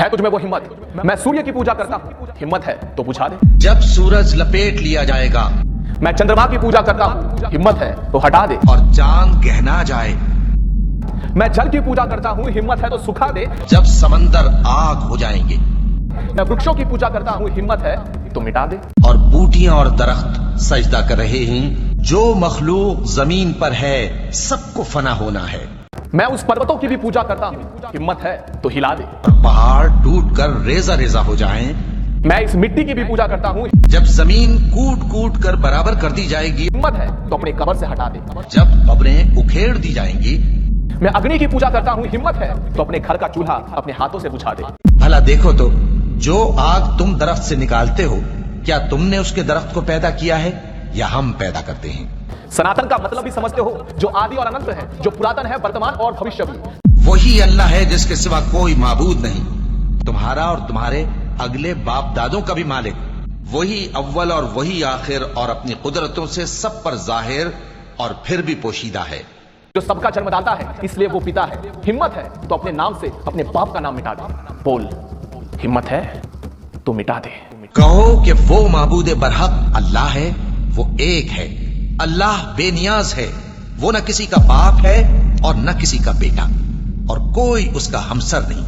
ہے तुझ में वो हिम्मत? मैं सूर्य की पूजा करता हूँ, हिम्मत है तो बुझा दे। जब सूरज लपेट लिया जाएगा मैं चंद्रमा की पूजा करता हूँ, हिम्मत है तो हटा दे। और चांद गहना जाए, मैं जल की पूजा करता हूँ, हिम्मत है तो सुखा दे। जब समंदर आग हो जाएंगे मैं वृक्षों की पूजा करता हूँ, हिम्मत है तो मिटा दे। और बूटियां और दरख्त सजदा कर रहे हैं, जो मखलूक जमीन पर है सबको फना होना है। मैं उस पर्वतों की भी पूजा करता हूँ, हिम्मत है तो हिला दे। और पहाड़ टूट कर रेजा रेजा हो जाएं, मैं इस मिट्टी की भी पूजा करता हूँ, जब जमीन कूट कूट कर बराबर कर दी जाएगी, हिम्मत है तो अपने कब्र से हटा दे। जब कब्रें उखेड़ दी जाएंगी, मैं अग्नि की पूजा करता हूँ, हिम्मत है तो अपने घर का चूल्हा अपने हाथों से बुझा दे। भला देखो तो, जो आग तुम दरख्त से निकालते हो, क्या तुमने उसके दरख्त को पैदा किया है या हम पैदा करते हैं? सनातन का मतलब भी समझते हो, जो आदि और अनंत है, जो पुरातन है, वर्तमान और भविष्य भी। वही अल्लाह है जिसके सिवा कोई माबूद नहीं, तुम्हारा और तुम्हारे अगले बाप दादों का भी मालिक। वही अव्वल और वही आखिर, और अपनी कुदरतों से सब पर जाहिर और फिर भी पोशीदा है। जो सबका जन्मदाता है, इसलिए वो पिता है। हिम्मत है तो अपने नाम से अपने बाप का नाम मिटा दे। बोल, हिम्मत है तो मिटा दे। कहो कि वो माबूद बरहक अल्लाह है, वो एक है। अल्लाह बेनियाज है, वो न किसी का बाप है और न किसी का बेटा, और कोई उसका हमसर नहीं।